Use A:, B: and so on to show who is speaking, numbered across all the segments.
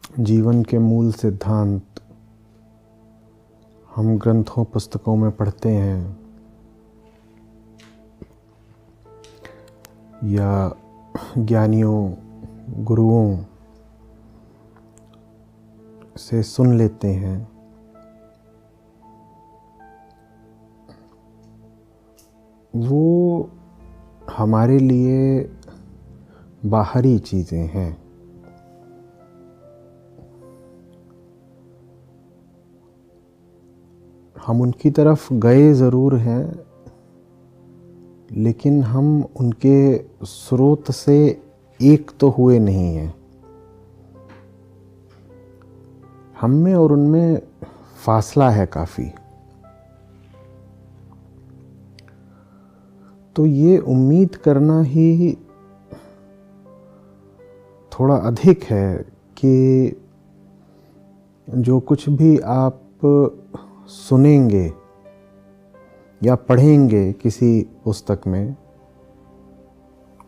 A: जीवन के मूल सिद्धांत हम ग्रंथों पुस्तकों में पढ़ते हैं या ज्ञानियों गुरुओं से सुन लेते हैं। वो हमारे लिए बाहरी चीज़ें हैं। हम उनकी तरफ गए ज़रूर हैं, लेकिन हम उनके स्रोत से एक तो हुए नहीं हैं। हम में और उनमें फासला है काफ़ी। तो ये उम्मीद करना ही थोड़ा अधिक है कि जो कुछ भी आप सुनेंगे या पढ़ेंगे किसी पुस्तक में,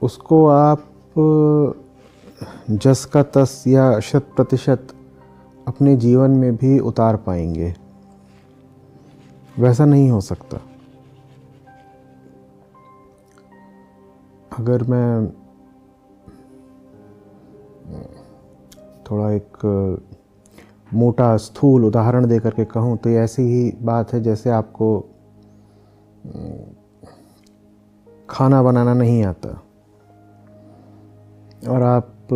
A: उसको आप जस का तस या 100% अपने जीवन में भी उतार पाएंगे। वैसा नहीं हो सकता। अगर मैं थोड़ा एक मोटा स्थूल उदाहरण दे करके कहूँ तो ये ऐसी ही बात है जैसे आपको खाना बनाना नहीं आता और आप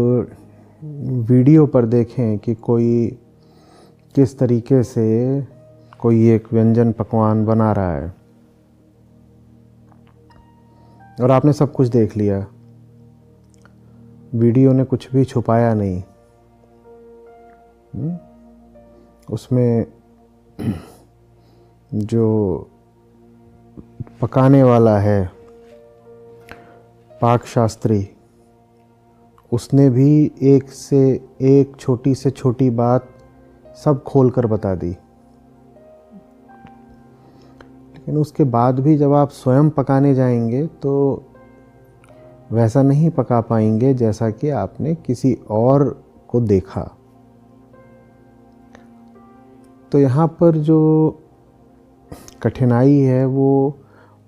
A: वीडियो पर देखें कि कोई किस तरीके से कोई एक व्यंजन पकवान बना रहा है और आपने सब कुछ देख लिया, वीडियो ने कुछ भी छुपाया नहीं। उसमें जो पकाने वाला है पाक शास्त्री, उसने भी एक से एक छोटी से छोटी बात सब खोल कर बता दी। लेकिन उसके बाद भी जब आप स्वयं पकाने जाएंगे तो वैसा नहीं पका पाएंगे जैसा कि आपने किसी और को देखा। तो यहाँ पर जो कठिनाई है वो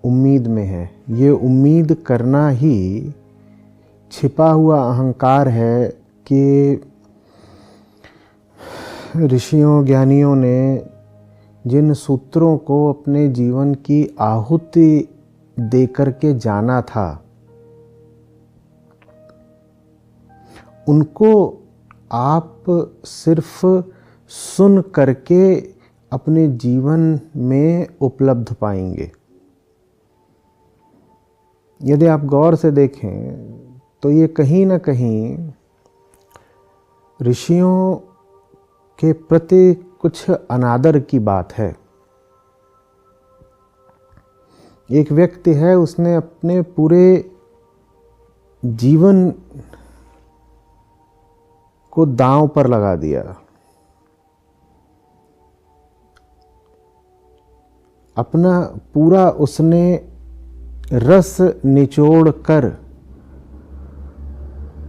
A: उम्मीद में है। ये उम्मीद करना ही छिपा हुआ अहंकार है कि ऋषियों ज्ञानियों ने जिन सूत्रों को अपने जीवन की आहुति देकर के जाना था, उनको आप सिर्फ सुन करके अपने जीवन में उपलब्ध पाएंगे। यदि आप गौर से देखें तो ये कहीं ना कहीं ऋषियों के प्रति कुछ अनादर की बात है। एक व्यक्ति है, उसने अपने पूरे जीवन को दांव पर लगा दिया। अपना पूरा उसने रस निचोड़ कर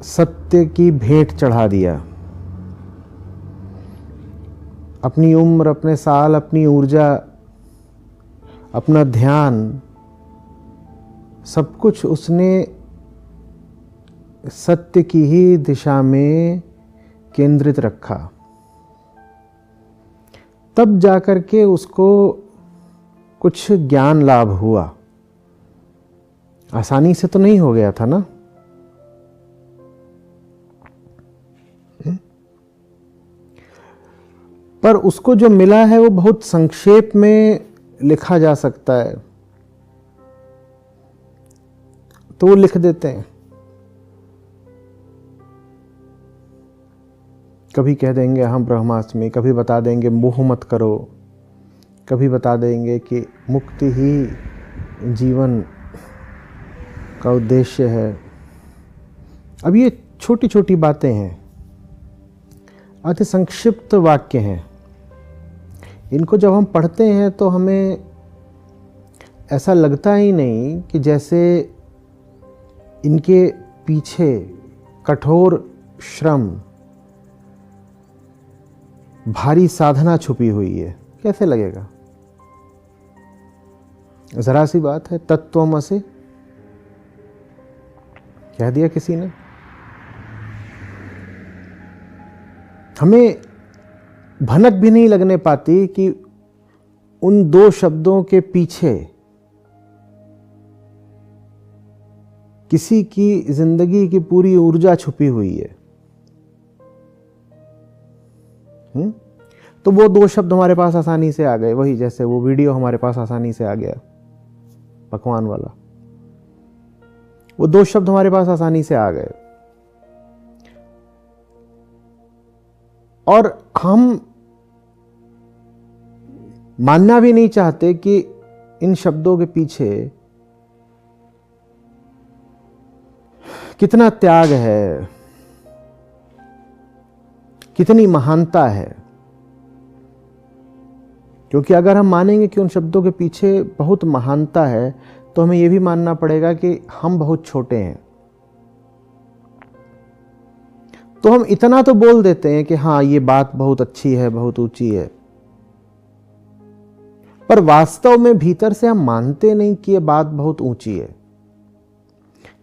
A: सत्य की भेंट चढ़ा दिया। अपनी उम्र, अपने साल, अपनी ऊर्जा, अपना ध्यान, सब कुछ उसने सत्य की ही दिशा में केंद्रित रखा। तब जाकर के उसको कुछ ज्ञान लाभ हुआ। आसानी से तो नहीं हो गया था ना। पर उसको जो मिला है वो बहुत संक्षेप में लिखा जा सकता है, तो वो लिख देते हैं। कभी कह देंगे हम ब्रह्मास्मि, कभी बता देंगे मोह मत करो, कभी बता देंगे कि मुक्ति ही जीवन का उद्देश्य है। अब ये छोटी छोटी बातें हैं, अति संक्षिप्त वाक्य हैं। इनको जब हम पढ़ते हैं तो हमें ऐसा लगता ही नहीं कि जैसे इनके पीछे कठोर श्रम, भारी साधना छुपी हुई है, कैसे लगेगा? जरा सी बात है, तत्त्वमसि कह दिया किसी ने। हमें भनक भी नहीं लगने पाती कि उन दो शब्दों के पीछे किसी की जिंदगी की पूरी ऊर्जा छुपी हुई है। तो वो दो शब्द हमारे पास आसानी से आ गए, वही जैसे वो वीडियो हमारे पास आसानी से आ गया पकवान वाला, वो दो शब्द हमारे पास आसानी से आ गए। और हम मानना भी नहीं चाहते कि इन शब्दों के पीछे कितना त्याग है, कितनी महानता है। क्योंकि अगर हम मानेंगे कि उन शब्दों के पीछे बहुत महानता है, तो हमें यह भी मानना पड़ेगा कि हम बहुत छोटे हैं। तो हम इतना तो बोल देते हैं कि हाँ, ये बात बहुत अच्छी है, बहुत ऊंची है, पर वास्तव में भीतर से हम मानते नहीं कि ये बात बहुत ऊंची है।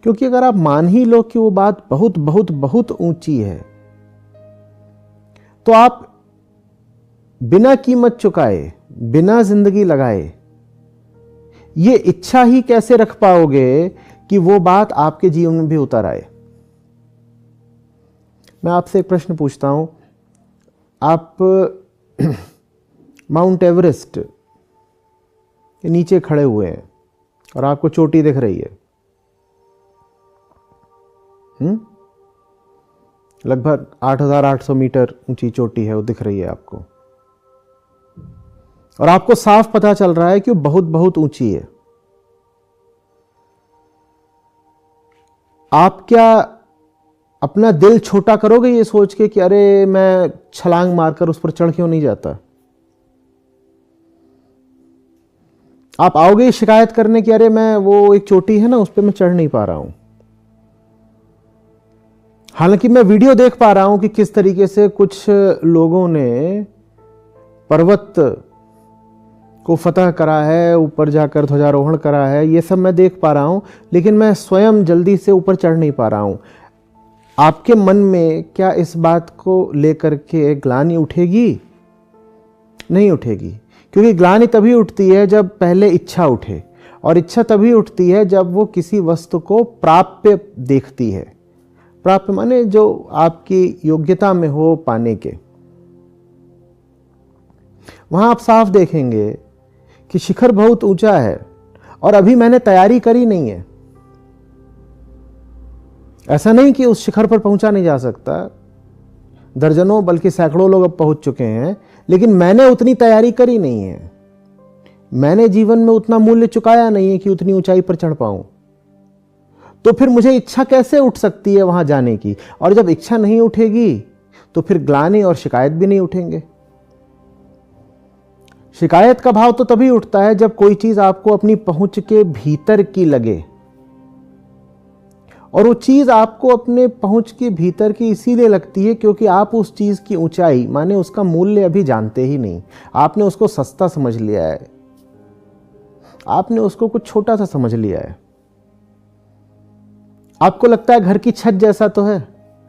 A: क्योंकि अगर आप मान ही लो कि वो बात बहुत बहुत बहुत ऊंची है, तो आप बिना कीमत चुकाए, बिना जिंदगी लगाए ये इच्छा ही कैसे रख पाओगे कि वो बात आपके जीवन में भी उतर आए? मैं आपसे एक प्रश्न पूछता हूं, आप माउंट एवरेस्ट के नीचे खड़े हुए हैं और आपको चोटी दिख रही है, लगभग 8,800 मीटर ऊंची चोटी है, वो दिख रही है आपको, और आपको साफ पता चल रहा है कि वो बहुत बहुत ऊंची है। आप क्या अपना दिल छोटा करोगे ये सोच के कि अरे मैं छलांग मारकर उस पर चढ़ क्यों नहीं जाता? आप आओगे शिकायत करने की अरे मैं वो एक चोटी है ना, उस पर मैं चढ़ नहीं पा रहा हूं। हालांकि मैं वीडियो देख पा रहा हूं कि किस तरीके से कुछ लोगों ने पर्वत को फतह करा है, ऊपर जाकर ध्वजारोहण करा है, ये सब मैं देख पा रहा हूं, लेकिन मैं स्वयं जल्दी से ऊपर चढ़ नहीं पा रहा हूं। आपके मन में क्या इस बात को लेकर के ग्लानि उठेगी? नहीं उठेगी, क्योंकि ग्लानि तभी उठती है जब पहले इच्छा उठे, और इच्छा तभी उठती है जब वो किसी वस्तु को प्राप्य देखती है। प्राप्य माने जो आपकी योग्यता में हो पाने के। वहां आप साफ देखेंगे कि शिखर बहुत ऊंचा है और अभी मैंने तैयारी करी नहीं है। ऐसा नहीं कि उस शिखर पर पहुंचा नहीं जा सकता, दर्जनों बल्कि सैकड़ों लोग अब पहुंच चुके हैं, लेकिन मैंने उतनी तैयारी करी नहीं है। मैंने जीवन में उतना मूल्य चुकाया नहीं है कि उतनी ऊंचाई पर चढ़ पाऊं। तो फिर मुझे इच्छा कैसे उठ सकती है वहां जाने की? और जब इच्छा नहीं उठेगी तो फिर ग्लानि और शिकायत भी नहीं उठेंगे। शिकायत का भाव तो तभी उठता है जब कोई चीज आपको अपनी पहुंच के भीतर की लगे, और वो चीज आपको अपने पहुंच के भीतर की इसीलिए लगती है क्योंकि आप उस चीज की ऊंचाई माने उसका मूल्य अभी जानते ही नहीं। आपने उसको सस्ता समझ लिया है, आपने उसको कुछ छोटा सा समझ लिया है। आपको लगता है घर की छत जैसा तो है,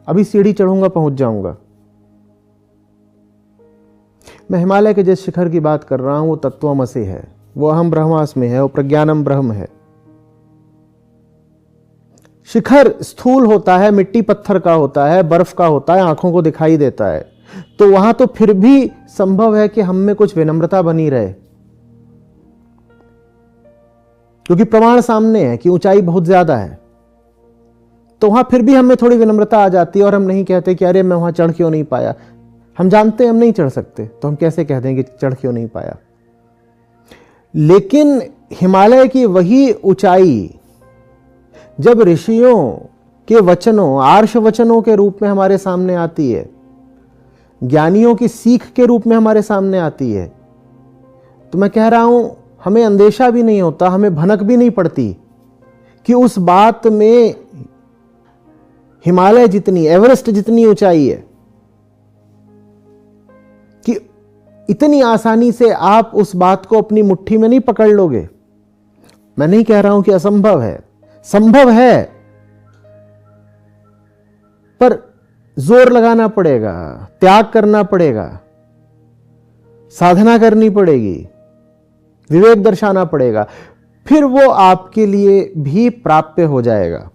A: अभी सीढ़ी चढ़ूंगा पहुंच जाऊंगा। मैं हिमालय के जिस शिखर की बात कर रहा हूं वो तत्त्वमसि है, वो अहम ब्रह्मास्मि है, वो प्रज्ञानम ब्रह्म है। शिखर स्थूल होता है, मिट्टी पत्थर का होता है, बर्फ का होता है, आंखों को दिखाई देता है, तो वहां तो फिर भी संभव है कि हम में कुछ विनम्रता बनी रहे, क्योंकि प्रमाण सामने है कि ऊंचाई बहुत ज्यादा है। तो वहां फिर भी हमें थोड़ी विनम्रता आ जाती है और हम नहीं कहते कि अरे मैं वहां चढ़ क्यों नहीं पाया। हम जानते हैं हम नहीं चढ़ सकते, तो हम कैसे कह देंगे चढ़ क्यों नहीं पाया। लेकिन हिमालय की वही ऊंचाई जब ऋषियों के वचनों, आर्ष वचनों के रूप में हमारे सामने आती है, ज्ञानियों की सीख के रूप में हमारे सामने आती है, तो मैं कह रहा हूं हमें अंदेशा भी नहीं होता, हमें भनक भी नहीं पड़ती कि उस बात में हिमालय जितनी, एवरेस्ट जितनी ऊंचाई है, कि इतनी आसानी से आप उस बात को अपनी मुट्ठी में नहीं पकड़ लोगे। मैं नहीं कह रहा हूं कि असंभव है, संभव है, पर जोर लगाना पड़ेगा, त्याग करना पड़ेगा, साधना करनी पड़ेगी, विवेक दर्शाना पड़ेगा, फिर वो आपके लिए भी प्राप्य हो जाएगा।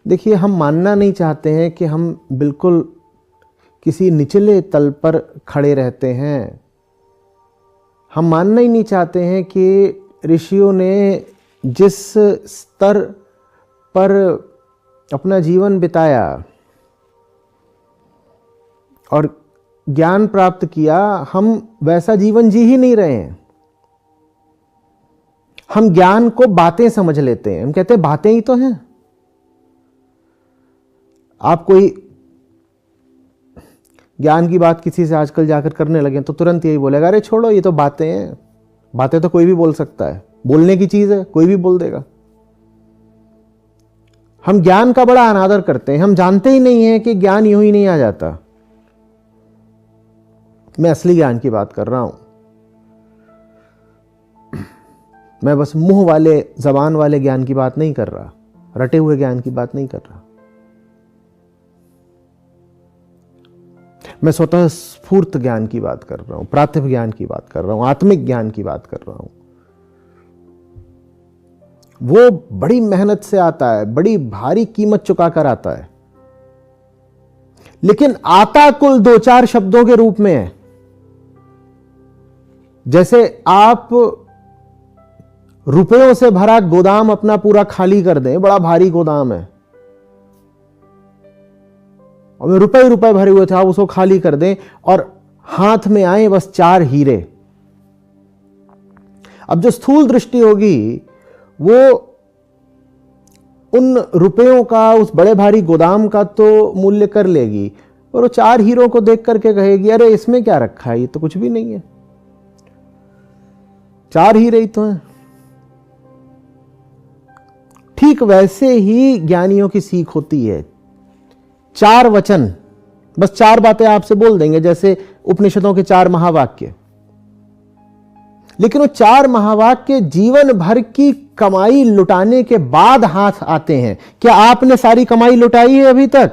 A: देखिए, हम मानना नहीं चाहते हैं कि हम बिल्कुल किसी निचले तल पर खड़े रहते हैं। हम मानना ही नहीं चाहते हैं कि ऋषियों ने जिस स्तर पर अपना जीवन बिताया और ज्ञान प्राप्त किया, हम वैसा जीवन जी ही नहीं रहे हैं। हम ज्ञान को बातें समझ लेते हैं। हम कहते हैं बातें ही तो हैं। आप कोई ज्ञान की बात किसी से आजकल जाकर करने लगे तो तुरंत यही बोलेगा, अरे छोड़ो, ये तो बातें हैं। बातें तो कोई भी बोल सकता है, बोलने की चीज है, कोई भी बोल देगा। हम ज्ञान का बड़ा अनादर करते हैं। हम जानते ही नहीं है कि ज्ञान यूं ही नहीं आ जाता। मैं असली ज्ञान की बात कर रहा हूं। मैं बस मुंह वाले, जबान वाले ज्ञान की बात नहीं कर रहा, रटे हुए ज्ञान की बात नहीं कर रहा। मैं स्वतः स्फूर्त ज्ञान की बात कर रहा हूं, प्रातिभ ज्ञान की बात कर रहा हूं, आत्मिक ज्ञान की बात कर रहा हूं। वो बड़ी मेहनत से आता है, बड़ी भारी कीमत चुकाकर आता है, लेकिन आता कुल 2-4 शब्दों के रूप में है। जैसे आप रुपयों से भरा गोदाम अपना पूरा खाली कर दें, बड़ा भारी गोदाम है और रुपए रुपए भरे हुए थे, आप उसको खाली कर दें और हाथ में आए बस 4 हीरे। अब जो स्थूल दृष्टि होगी वो उन रुपयों का, उस बड़े भारी गोदाम का तो मूल्य कर लेगी, और वो 4 हीरों को देख करके कहेगी, अरे इसमें क्या रखा है, ये तो कुछ भी नहीं है, 4 हीरे ही तो हैं। ठीक वैसे ही ज्ञानियों की सीख होती है। 4 वचन, बस 4 बातें आपसे बोल देंगे, जैसे उपनिषदों के 4 महावाक्य। लेकिन वो 4 महावाक्य जीवन भर की कमाई लुटाने के बाद हाथ आते हैं। क्या आपने सारी कमाई लुटाई है अभी तक?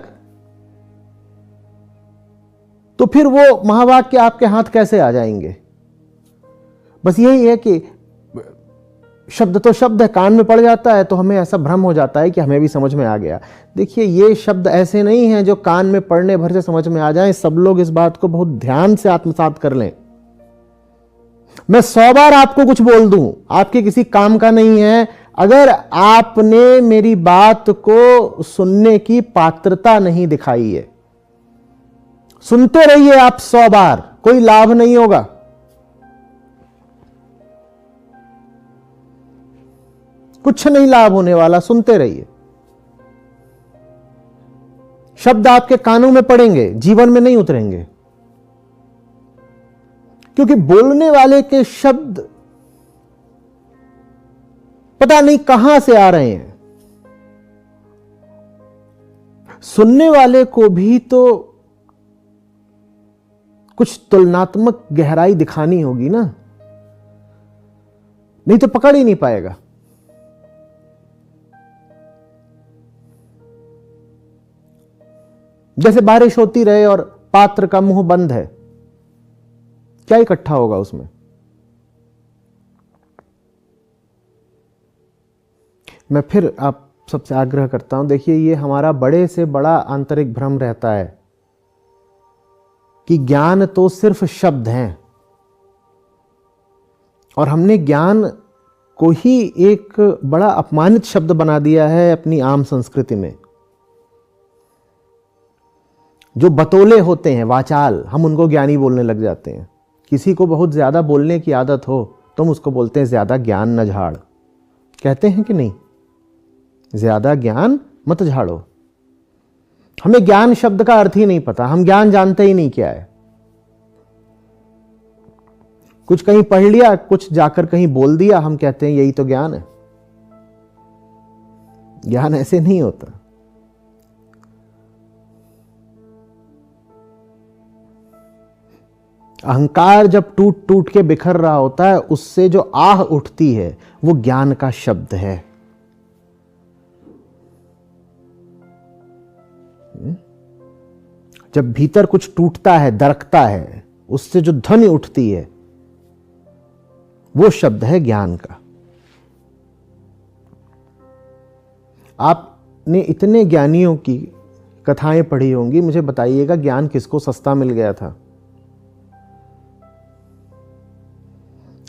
A: तो फिर वो महावाक्य आपके हाथ कैसे आ जाएंगे? बस यही है कि शब्द तो शब्द है, कान में पड़ जाता है तो हमें ऐसा भ्रम हो जाता है कि हमें भी समझ में आ गया। देखिए, ये शब्द ऐसे नहीं हैं जो कान में पड़ने भर से समझ में आ जाएं। सब लोग इस बात को बहुत ध्यान से आत्मसात कर लें। मैं 100 बार आपको कुछ बोल दूं, आपके किसी काम का नहीं है अगर आपने मेरी बात को सुनने की पात्रता नहीं दिखाई है। सुनते रहिए आप 100 बार, कोई लाभ नहीं होगा। कुछ नहीं लाभ होने वाला, सुनते रहिए। शब्द आपके कानों में पड़ेंगे, जीवन में नहीं उतरेंगे, क्योंकि बोलने वाले के शब्द पता नहीं कहां से आ रहे हैं। सुनने वाले को भी तो कुछ तुलनात्मक गहराई दिखानी होगी ना, नहीं तो पकड़ ही नहीं पाएगा। जैसे बारिश होती रहे और पात्र का मुंह बंद है, क्या इकट्ठा होगा उसमें? मैं फिर आप सबसे आग्रह करता हूं, देखिए, ये हमारा बड़े से बड़ा आंतरिक भ्रम रहता है कि ज्ञान तो सिर्फ शब्द हैं, और हमने ज्ञान को ही एक बड़ा अपमानित शब्द बना दिया है अपनी आम संस्कृति में। जो बतौले होते हैं, वाचाल, हम उनको ज्ञानी बोलने लग जाते हैं। किसी को बहुत ज्यादा बोलने की आदत हो तो हम उसको बोलते हैं ज्यादा ज्ञान न झाड़। कहते हैं कि नहीं, ज्यादा ज्ञान मत झाड़ो। हमें ज्ञान शब्द का अर्थ ही नहीं पता, हम ज्ञान जानते ही नहीं क्या है। कुछ कहीं पढ़ लिया, कुछ जाकर कहीं बोल दिया, हम कहते हैं यही तो ज्ञान है। ज्ञान ऐसे नहीं होता। अहंकार जब टूट टूट के बिखर रहा होता है, उससे जो आह उठती है वो ज्ञान का शब्द है। जब भीतर कुछ टूटता है, दरकता है, उससे जो ध्वनि उठती है वो शब्द है ज्ञान का। आपने इतने ज्ञानियों की कथाएं पढ़ी होंगी, मुझे बताइएगा ज्ञान किसको सस्ता मिल गया था?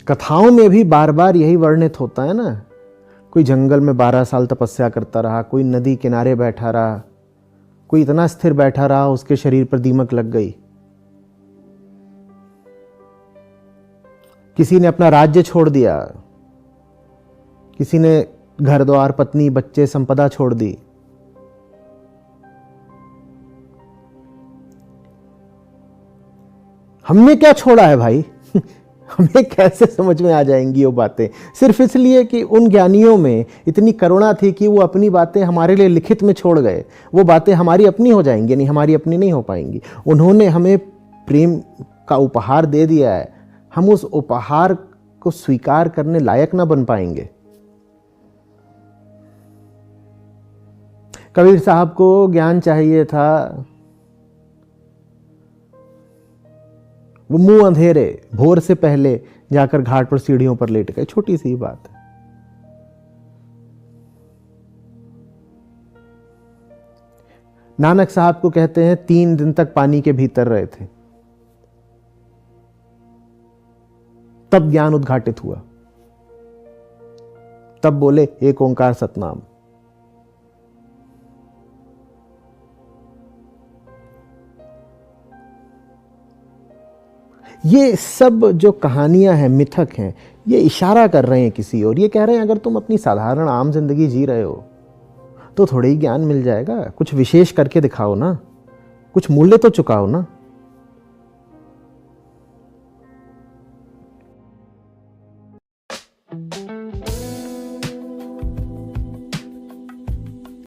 A: कथाओं में भी बार बार यही वर्णित होता है ना, कोई जंगल में 12 साल तपस्या करता रहा, कोई नदी किनारे बैठा रहा, कोई इतना स्थिर बैठा रहा उसके शरीर पर दीमक लग गई, किसी ने अपना राज्य छोड़ दिया, किसी ने घर द्वार पत्नी बच्चे संपदा छोड़ दी। हमने क्या छोड़ा है भाई? हमें कैसे समझ में आ जाएंगी वो बातें? सिर्फ इसलिए कि उन ज्ञानियों में इतनी करुणा थी कि वो अपनी बातें हमारे लिए लिखित में छोड़ गए। वो बातें हमारी अपनी हो जाएंगी, नहीं हमारी अपनी नहीं हो पाएंगी। उन्होंने हमें प्रेम का उपहार दे दिया है, हम उस उपहार को स्वीकार करने लायक ना बन पाएंगे। कबीर साहब को ज्ञान चाहिए था, वो मुंह अंधेरे भोर से पहले जाकर घाट पर सीढ़ियों पर लेट गए। छोटी सी बात है। नानक साहब को कहते हैं 3 दिन तक पानी के भीतर रहे थे, तब ज्ञान उद्घाटित हुआ, तब बोले एक ओंकार सतनाम। ये सब जो कहानियां हैं, मिथक हैं, ये इशारा कर रहे हैं किसी और। ये कह रहे हैं अगर तुम अपनी साधारण आम जिंदगी जी रहे हो तो थोड़ा ही ज्ञान मिल जाएगा, कुछ विशेष करके दिखाओ ना, कुछ मूल्य तो चुकाओ ना।